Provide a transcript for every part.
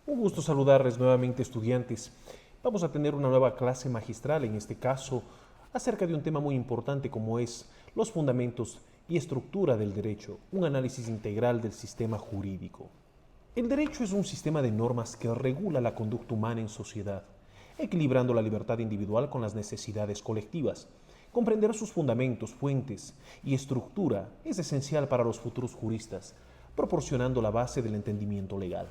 Un gusto saludarles nuevamente, estudiantes. Vamos a tener una nueva clase magistral, en este caso, acerca de un tema muy importante como es los fundamentos y estructura del derecho, un análisis integral del sistema jurídico. El derecho es un sistema de normas que regula la conducta humana en sociedad, equilibrando la libertad individual con las necesidades colectivas. Comprender sus fundamentos, fuentes y estructura es esencial para los futuros juristas, proporcionando la base del entendimiento legal.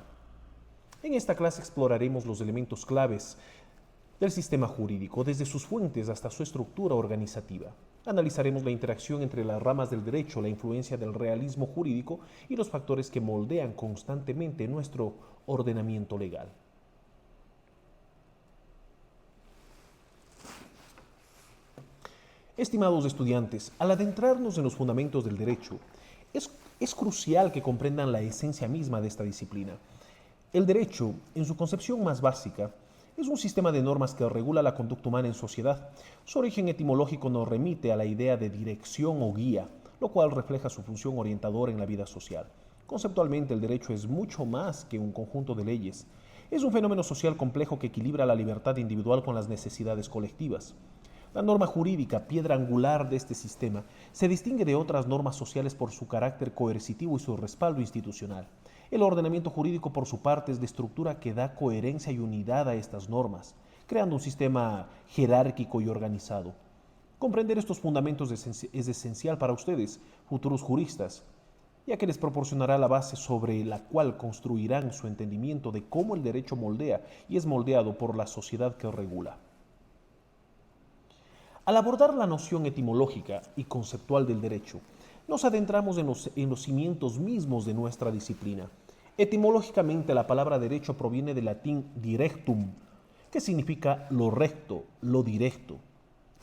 En esta clase exploraremos los elementos claves del sistema jurídico, desde sus fuentes hasta su estructura organizativa. Analizaremos la interacción entre las ramas del derecho, la influencia del realismo jurídico y los factores que moldean constantemente nuestro ordenamiento legal. Estimados estudiantes, al adentrarnos en los fundamentos del derecho, es crucial que comprendan la esencia misma de esta disciplina. El derecho, en su concepción más básica, es un sistema de normas que regula la conducta humana en sociedad. Su origen etimológico nos remite a la idea de dirección o guía, lo cual refleja su función orientadora en la vida social. Conceptualmente, el derecho es mucho más que un conjunto de leyes. Es un fenómeno social complejo que equilibra la libertad individual con las necesidades colectivas. La norma jurídica, piedra angular de este sistema, se distingue de otras normas sociales por su carácter coercitivo y su respaldo institucional. El ordenamiento jurídico, por su parte, es de estructura que da coherencia y unidad a estas normas, creando un sistema jerárquico y organizado. Comprender estos fundamentos es esencial para ustedes, futuros juristas, ya que les proporcionará la base sobre la cual construirán su entendimiento de cómo el derecho moldea y es moldeado por la sociedad que regula. Al abordar la noción etimológica y conceptual del derecho, nos adentramos en los cimientos mismos de nuestra disciplina. Etimológicamente, la palabra derecho proviene del latín directum, que significa lo recto, lo directo,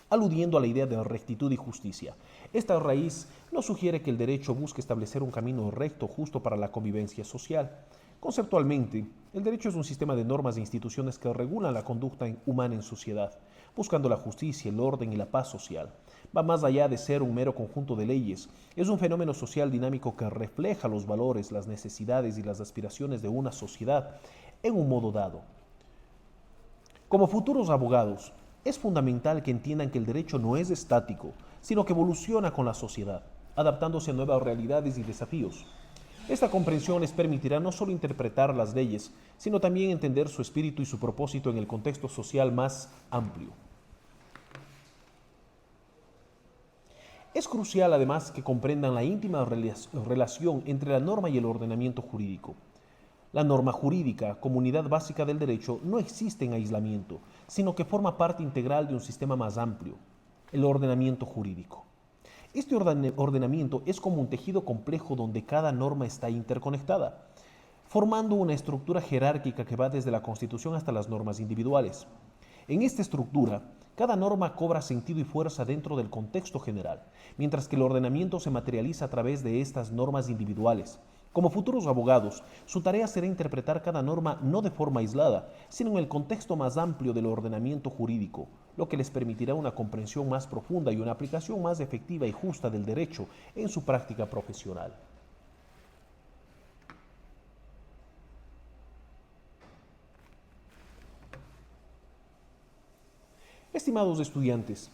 aludiendo a la idea de rectitud y justicia. Esta raíz nos sugiere que el derecho busca establecer un camino recto justo para la convivencia social. Conceptualmente, el derecho es un sistema de normas e instituciones que regulan la conducta humana en sociedad, buscando la justicia, el orden y la paz social. Va más allá de ser un mero conjunto de leyes. Es un fenómeno social dinámico que refleja los valores, las necesidades y las aspiraciones de una sociedad en un modo dado. Como futuros abogados, es fundamental que entiendan que el derecho no es estático, sino que evoluciona con la sociedad, adaptándose a nuevas realidades y desafíos. Esta comprensión les permitirá no solo interpretar las leyes, sino también entender su espíritu y su propósito en el contexto social más amplio. Es crucial además que comprendan la íntima relación entre la norma y el ordenamiento jurídico. La norma jurídica, como unidad básica del derecho, no existe en aislamiento, sino que forma parte integral de un sistema más amplio, el ordenamiento jurídico. Este ordenamiento es como un tejido complejo donde cada norma está interconectada, formando una estructura jerárquica que va desde la Constitución hasta las normas individuales. En esta estructura, cada norma cobra sentido y fuerza dentro del contexto general, mientras que el ordenamiento se materializa a través de estas normas individuales. Como futuros abogados, su tarea será interpretar cada norma no de forma aislada, sino en el contexto más amplio del ordenamiento jurídico, lo que les permitirá una comprensión más profunda y una aplicación más efectiva y justa del derecho en su práctica profesional. Estimados estudiantes,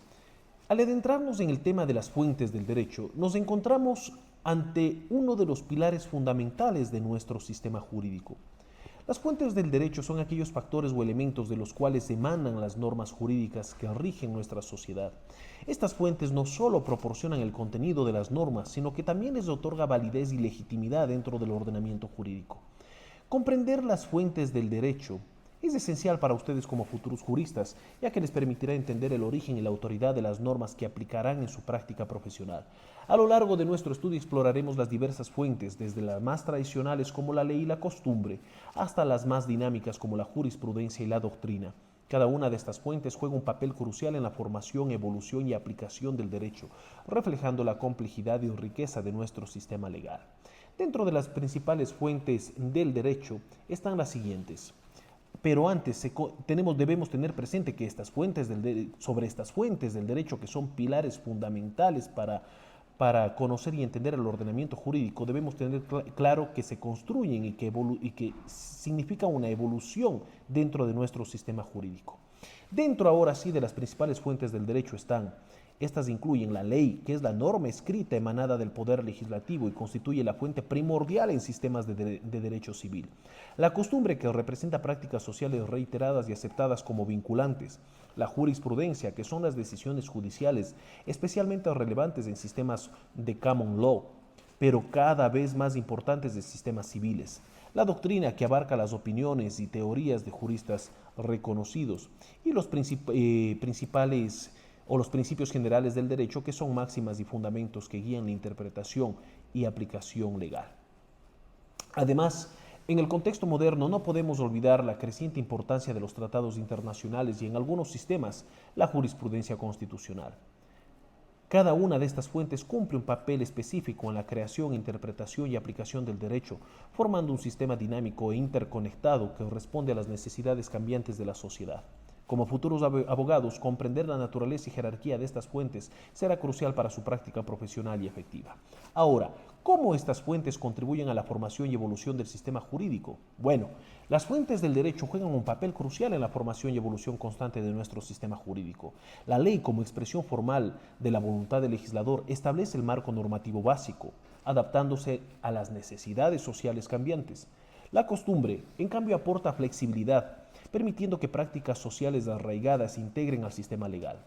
al adentrarnos en el tema de las fuentes del derecho, nos encontramos ante uno de los pilares fundamentales de nuestro sistema jurídico. Las fuentes del derecho son aquellos factores o elementos de los cuales emanan las normas jurídicas que rigen nuestra sociedad. Estas fuentes no solo proporcionan el contenido de las normas, sino que también les otorga validez y legitimidad dentro del ordenamiento jurídico. Comprender las fuentes del derecho es esencial para ustedes como futuros juristas, ya que les permitirá entender el origen y la autoridad de las normas que aplicarán en su práctica profesional. A lo largo de nuestro estudio exploraremos las diversas fuentes, desde las más tradicionales como la ley y la costumbre, hasta las más dinámicas como la jurisprudencia y la doctrina. Cada una de estas fuentes juega un papel crucial en la formación, evolución y aplicación del derecho, reflejando la complejidad y riqueza de nuestro sistema legal. Dentro de las principales fuentes del derecho están las siguientes. Pero antes debemos tener presente que sobre estas fuentes del derecho, que son pilares fundamentales para conocer y entender el ordenamiento jurídico, debemos tener claro que se construyen y que significa una evolución dentro de nuestro sistema jurídico. Dentro ahora sí de las principales fuentes del derecho estas incluyen la ley, que es la norma escrita emanada del poder legislativo y constituye la fuente primordial en sistemas de derecho civil. La costumbre, que representa prácticas sociales reiteradas y aceptadas como vinculantes. La jurisprudencia, que son las decisiones judiciales especialmente relevantes en sistemas de common law, pero cada vez más importantes de sistemas civiles. La doctrina, que abarca las opiniones y teorías de juristas reconocidos, y los principales o los principios generales del derecho, que son máximas y fundamentos que guían la interpretación y aplicación legal. Además, en el contexto moderno no podemos olvidar la creciente importancia de los tratados internacionales y en algunos sistemas la jurisprudencia constitucional. Cada una de estas fuentes cumple un papel específico en la creación, interpretación y aplicación del derecho, formando un sistema dinámico e interconectado que responde a las necesidades cambiantes de la sociedad. Como futuros abogados, comprender la naturaleza y jerarquía de estas fuentes será crucial para su práctica profesional y efectiva. Ahora, ¿cómo estas fuentes contribuyen a la formación y evolución del sistema jurídico? Bueno, las fuentes del derecho juegan un papel crucial en la formación y evolución constante de nuestro sistema jurídico. La ley, como expresión formal de la voluntad del legislador, establece el marco normativo básico, adaptándose a las necesidades sociales cambiantes. La costumbre, en cambio, aporta flexibilidad, permitiendo que prácticas sociales arraigadas se integren al sistema legal.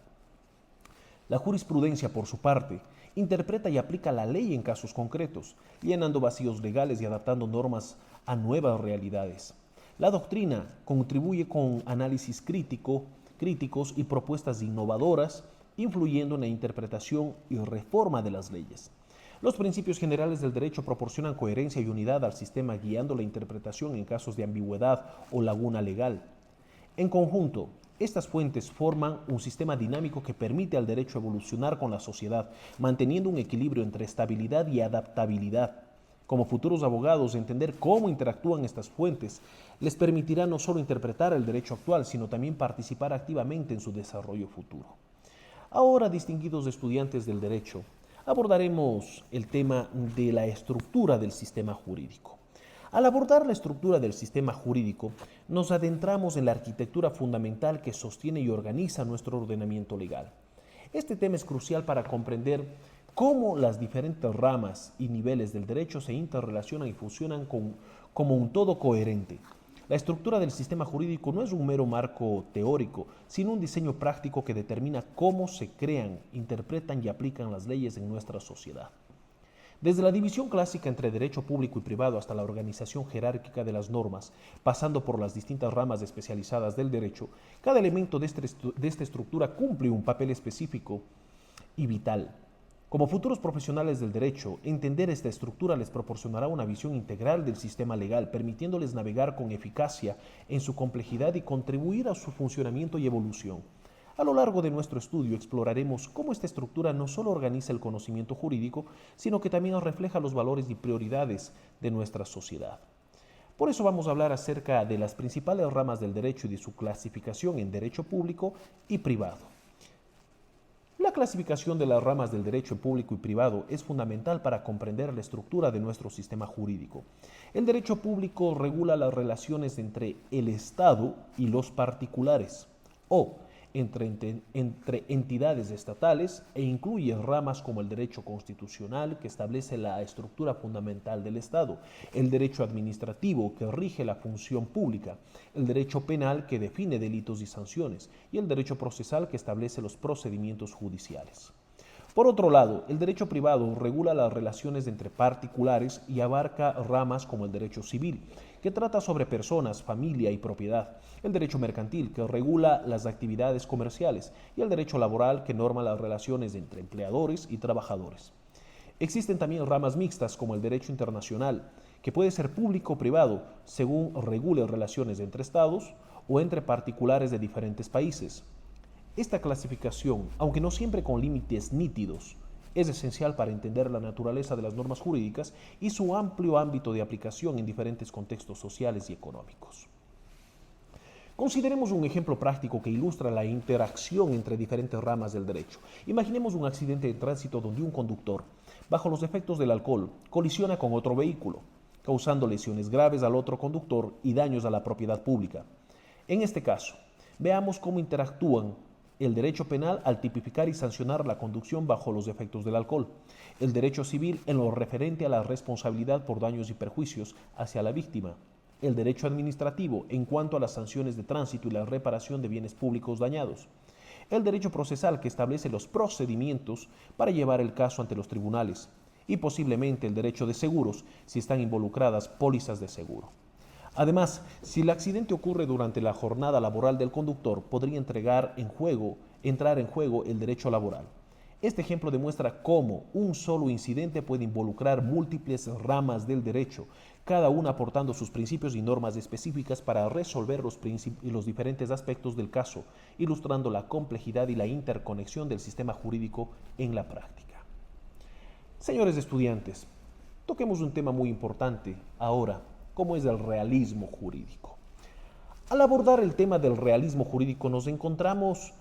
La jurisprudencia, por su parte, interpreta y aplica la ley en casos concretos, llenando vacíos legales y adaptando normas a nuevas realidades. La doctrina contribuye con análisis críticos y propuestas innovadoras, influyendo en la interpretación y reforma de las leyes. Los principios generales del derecho proporcionan coherencia y unidad al sistema, guiando la interpretación en casos de ambigüedad o laguna legal. En conjunto, estas fuentes forman un sistema dinámico que permite al derecho evolucionar con la sociedad, manteniendo un equilibrio entre estabilidad y adaptabilidad. Como futuros abogados, entender cómo interactúan estas fuentes les permitirá no solo interpretar el derecho actual, sino también participar activamente en su desarrollo futuro. Ahora, distinguidos estudiantes del derecho, abordaremos el tema de la estructura del sistema jurídico. Al abordar la estructura del sistema jurídico, nos adentramos en la arquitectura fundamental que sostiene y organiza nuestro ordenamiento legal. Este tema es crucial para comprender cómo las diferentes ramas y niveles del derecho se interrelacionan y funcionan como un todo coherente. La estructura del sistema jurídico no es un mero marco teórico, sino un diseño práctico que determina cómo se crean, interpretan y aplican las leyes en nuestra sociedad. Desde la división clásica entre derecho público y privado hasta la organización jerárquica de las normas, pasando por las distintas ramas especializadas del derecho, cada elemento de esta estructura cumple un papel específico y vital. Como futuros profesionales del derecho, entender esta estructura les proporcionará una visión integral del sistema legal, permitiéndoles navegar con eficacia en su complejidad y contribuir a su funcionamiento y evolución. A lo largo de nuestro estudio exploraremos cómo esta estructura no solo organiza el conocimiento jurídico, sino que también refleja los valores y prioridades de nuestra sociedad. Por eso vamos a hablar acerca de las principales ramas del derecho y de su clasificación en derecho público y privado. La clasificación de las ramas del derecho público y privado es fundamental para comprender la estructura de nuestro sistema jurídico. El derecho público regula las relaciones entre el Estado y los particulares, o entre entidades estatales, e incluye ramas como el derecho constitucional, que establece la estructura fundamental del Estado, el derecho administrativo, que rige la función pública, el derecho penal, que define delitos y sanciones, y el derecho procesal, que establece los procedimientos judiciales. Por otro lado, el derecho privado regula las relaciones entre particulares y abarca ramas como el derecho civil, que trata sobre personas, familia y propiedad, el derecho mercantil, que regula las actividades comerciales, y el derecho laboral, que norma las relaciones entre empleadores y trabajadores. Existen también ramas mixtas como el derecho internacional, que puede ser público o privado, según regule relaciones entre estados o entre particulares de diferentes países. Esta clasificación, aunque no siempre con límites nítidos, es esencial para entender la naturaleza de las normas jurídicas y su amplio ámbito de aplicación en diferentes contextos sociales y económicos. Consideremos un ejemplo práctico que ilustra la interacción entre diferentes ramas del derecho. Imaginemos un accidente de tránsito donde un conductor, bajo los efectos del alcohol, colisiona con otro vehículo, causando lesiones graves al otro conductor y daños a la propiedad pública. En este caso, veamos cómo interactúan el derecho penal al tipificar y sancionar la conducción bajo los efectos del alcohol, el derecho civil en lo referente a la responsabilidad por daños y perjuicios hacia la víctima, el derecho administrativo en cuanto a las sanciones de tránsito y la reparación de bienes públicos dañados, el derecho procesal que establece los procedimientos para llevar el caso ante los tribunales y posiblemente el derecho de seguros si están involucradas pólizas de seguro. Además, si el accidente ocurre durante la jornada laboral del conductor, podría entrar en juego el derecho laboral. Este ejemplo demuestra cómo un solo incidente puede involucrar múltiples ramas del derecho, cada una aportando sus principios y normas específicas para resolver los diferentes aspectos del caso, ilustrando la complejidad y la interconexión del sistema jurídico en la práctica. Señores estudiantes, toquemos un tema muy importante ahora, como es el realismo jurídico. Al abordar el tema del realismo jurídico nos encontramos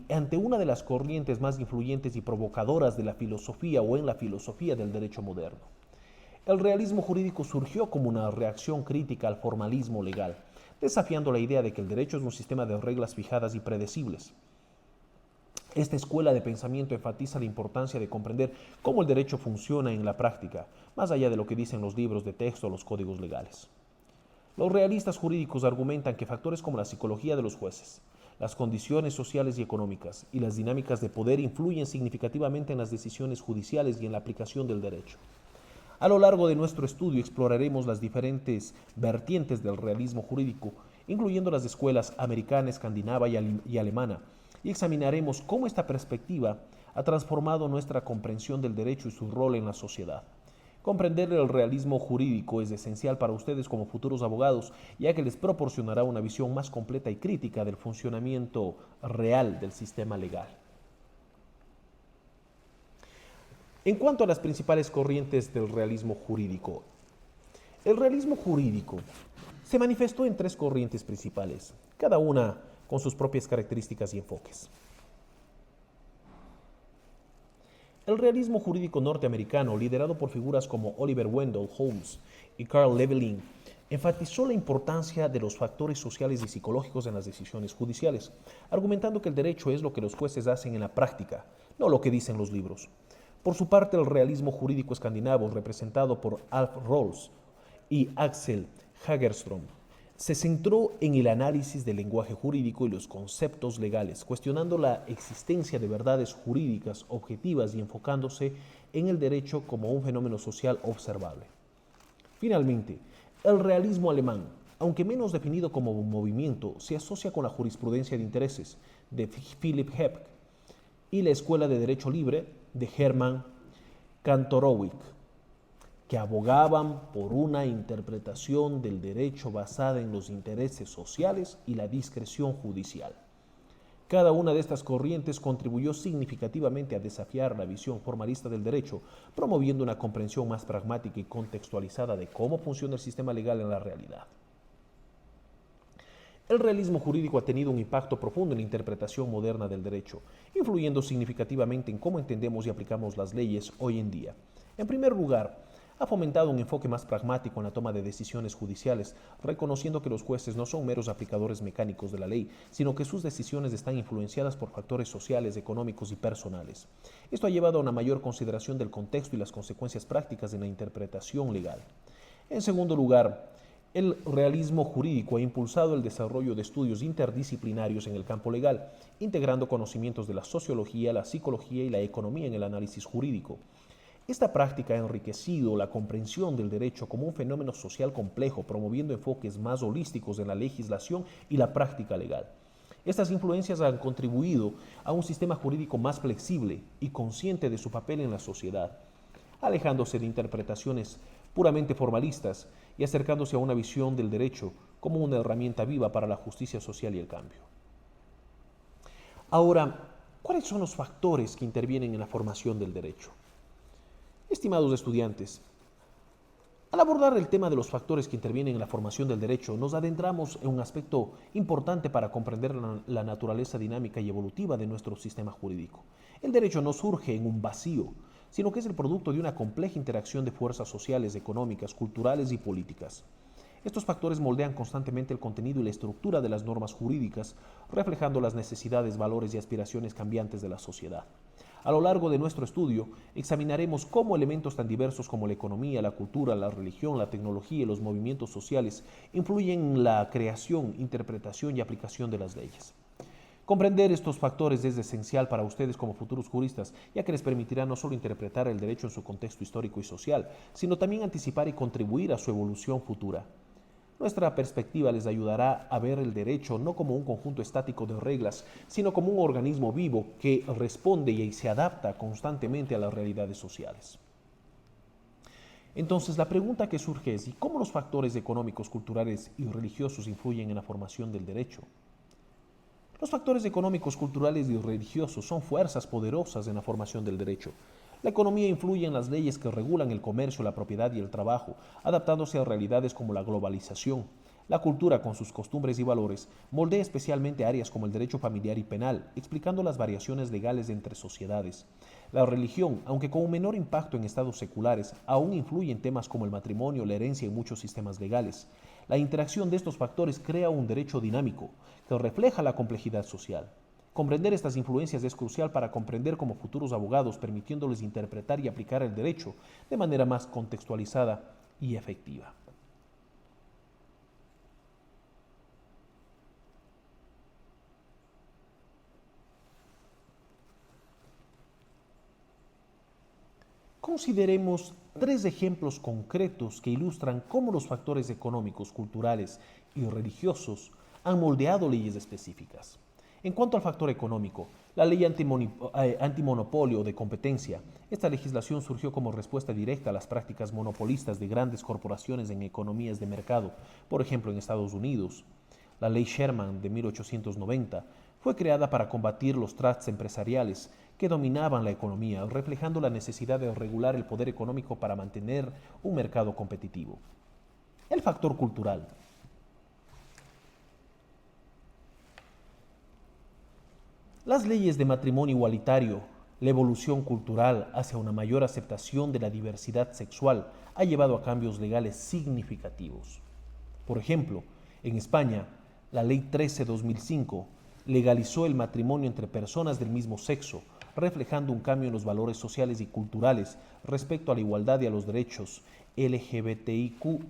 ante una de las corrientes más influyentes y provocadoras de la filosofía o en la filosofía del derecho moderno. El realismo jurídico surgió como una reacción crítica al formalismo legal, desafiando la idea de que el derecho es un sistema de reglas fijadas y predecibles. Esta escuela de pensamiento enfatiza la importancia de comprender cómo el derecho funciona en la práctica, más allá de lo que dicen los libros de texto o los códigos legales. Los realistas jurídicos argumentan que factores como la psicología de los jueces, las condiciones sociales y económicas y las dinámicas de poder influyen significativamente en las decisiones judiciales y en la aplicación del derecho. A lo largo de nuestro estudio exploraremos las diferentes vertientes del realismo jurídico, incluyendo las escuelas americana, escandinava y alemana, y examinaremos cómo esta perspectiva ha transformado nuestra comprensión del derecho y su rol en la sociedad. Comprender el realismo jurídico es esencial para ustedes como futuros abogados, ya que les proporcionará una visión más completa y crítica del funcionamiento real del sistema legal. En cuanto a las principales corrientes del realismo jurídico, el realismo jurídico se manifestó en tres corrientes principales, cada una con sus propias características y enfoques. El realismo jurídico norteamericano, liderado por figuras como Oliver Wendell Holmes y Carl Leveling, enfatizó la importancia de los factores sociales y psicológicos en las decisiones judiciales, argumentando que el derecho es lo que los jueces hacen en la práctica, no lo que dicen los libros. Por su parte, el realismo jurídico escandinavo, representado por Alf Rolls y Axel Hagerström, se centró en el análisis del lenguaje jurídico y los conceptos legales, cuestionando la existencia de verdades jurídicas objetivas y enfocándose en el derecho como un fenómeno social observable. Finalmente, el realismo alemán, aunque menos definido como un movimiento, se asocia con la jurisprudencia de intereses de Philipp Hebk y la Escuela de Derecho Libre de Hermann Kantorowicz, que abogaban por una interpretación del derecho basada en los intereses sociales y la discreción judicial. Cada una de estas corrientes contribuyó significativamente a desafiar la visión formalista del derecho, promoviendo una comprensión más pragmática y contextualizada de cómo funciona el sistema legal en la realidad. El realismo jurídico ha tenido un impacto profundo en la interpretación moderna del derecho, influyendo significativamente en cómo entendemos y aplicamos las leyes hoy en día. En primer lugar, ha fomentado un enfoque más pragmático en la toma de decisiones judiciales, reconociendo que los jueces no son meros aplicadores mecánicos de la ley, sino que sus decisiones están influenciadas por factores sociales, económicos y personales. Esto ha llevado a una mayor consideración del contexto y las consecuencias prácticas en la interpretación legal. En segundo lugar, el realismo jurídico ha impulsado el desarrollo de estudios interdisciplinarios en el campo legal, integrando conocimientos de la sociología, la psicología y la economía en el análisis jurídico. Esta práctica ha enriquecido la comprensión del derecho como un fenómeno social complejo, promoviendo enfoques más holísticos en la legislación y la práctica legal. Estas influencias han contribuido a un sistema jurídico más flexible y consciente de su papel en la sociedad, alejándose de interpretaciones puramente formalistas y acercándose a una visión del derecho como una herramienta viva para la justicia social y el cambio. Ahora, ¿cuáles son los factores que intervienen en la formación del derecho? Estimados estudiantes, al abordar el tema de los factores que intervienen en la formación del derecho, nos adentramos en un aspecto importante para comprender la naturaleza dinámica y evolutiva de nuestro sistema jurídico. El derecho no surge en un vacío, sino que es el producto de una compleja interacción de fuerzas sociales, económicas, culturales y políticas. Estos factores moldean constantemente el contenido y la estructura de las normas jurídicas, reflejando las necesidades, valores y aspiraciones cambiantes de la sociedad. A lo largo de nuestro estudio, examinaremos cómo elementos tan diversos como la economía, la cultura, la religión, la tecnología y los movimientos sociales influyen en la creación, interpretación y aplicación de las leyes. Comprender estos factores es esencial para ustedes como futuros juristas, ya que les permitirá no solo interpretar el derecho en su contexto histórico y social, sino también anticipar y contribuir a su evolución futura. Nuestra perspectiva les ayudará a ver el derecho no como un conjunto estático de reglas, sino como un organismo vivo que responde y se adapta constantemente a las realidades sociales. Entonces, la pregunta que surge es: ¿y cómo los factores económicos, culturales y religiosos influyen en la formación del derecho? Los factores económicos, culturales y religiosos son fuerzas poderosas en la formación del derecho. La economía influye en las leyes que regulan el comercio, la propiedad y el trabajo, adaptándose a realidades como la globalización. La cultura, con sus costumbres y valores, moldea especialmente áreas como el derecho familiar y penal, explicando las variaciones legales entre sociedades. La religión, aunque con un menor impacto en estados seculares, aún influye en temas como el matrimonio, la herencia y muchos sistemas legales. La interacción de estos factores crea un derecho dinámico, que refleja la complejidad social. Comprender estas influencias es crucial para comprender como futuros abogados, permitiéndoles interpretar y aplicar el derecho de manera más contextualizada y efectiva. Consideremos tres ejemplos concretos que ilustran cómo los factores económicos, culturales y religiosos han moldeado leyes específicas. En cuanto al factor económico, la ley antimonopolio de competencia, esta legislación surgió como respuesta directa a las prácticas monopolistas de grandes corporaciones en economías de mercado, por ejemplo en Estados Unidos. La ley Sherman de 1890 fue creada para combatir los trusts empresariales que dominaban la economía, reflejando la necesidad de regular el poder económico para mantener un mercado competitivo. El factor cultural. Las leyes de matrimonio igualitario, la evolución cultural hacia una mayor aceptación de la diversidad sexual ha llevado a cambios legales significativos. Por ejemplo, en España, la Ley 13/2005 legalizó el matrimonio entre personas del mismo sexo, reflejando un cambio en los valores sociales y culturales respecto a la igualdad y a los derechos LGBTIQ+.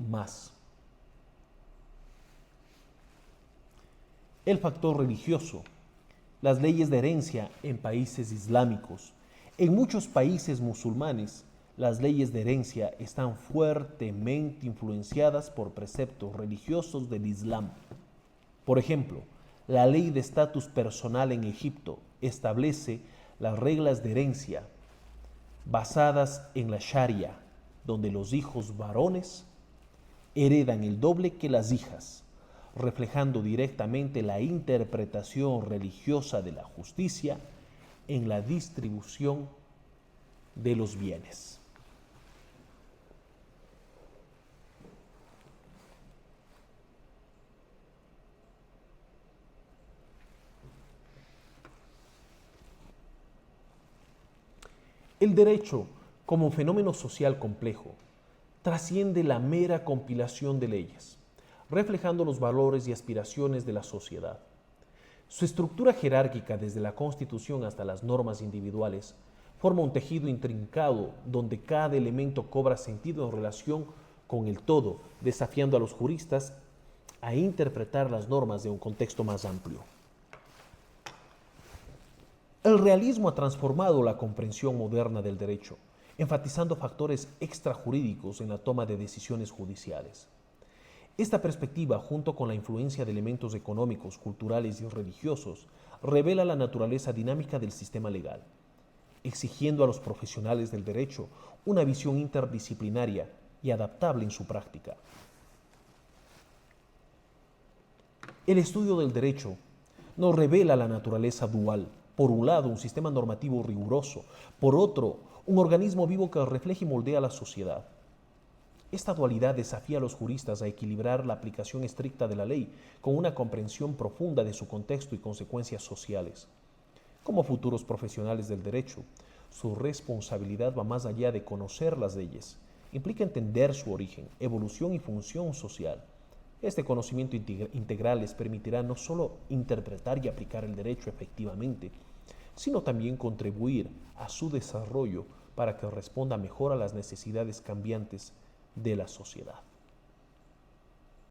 El factor religioso. Las leyes de herencia en países islámicos. En muchos países musulmanes, las leyes de herencia están fuertemente influenciadas por preceptos religiosos del Islam. Por ejemplo, la ley de estatus personal en Egipto establece las reglas de herencia basadas en la Sharia, donde los hijos varones heredan el doble que las hijas, reflejando directamente la interpretación religiosa de la justicia en la distribución de los bienes. El derecho, como fenómeno social complejo, trasciende la mera compilación de leyes, reflejando los valores y aspiraciones de la sociedad. Su estructura jerárquica, desde la Constitución hasta las normas individuales, forma un tejido intrincado donde cada elemento cobra sentido en relación con el todo, desafiando a los juristas a interpretar las normas de un contexto más amplio. El realismo ha transformado la comprensión moderna del derecho, enfatizando factores extrajurídicos en la toma de decisiones judiciales. Esta perspectiva, junto con la influencia de elementos económicos, culturales y religiosos, revela la naturaleza dinámica del sistema legal, exigiendo a los profesionales del derecho una visión interdisciplinaria y adaptable en su práctica. El estudio del derecho nos revela la naturaleza dual. Por un lado, un sistema normativo riguroso, por otro, un organismo vivo que refleja y moldea la sociedad. Esta dualidad desafía a los juristas a equilibrar la aplicación estricta de la ley con una comprensión profunda de su contexto y consecuencias sociales. Como futuros profesionales del derecho, Su responsabilidad va más allá de conocer las leyes. Implica entender su origen, evolución y función social. Este conocimiento integral les permitirá no solo interpretar y aplicar el derecho efectivamente, sino también contribuir a su desarrollo para que responda mejor a las necesidades cambiantes de la sociedad.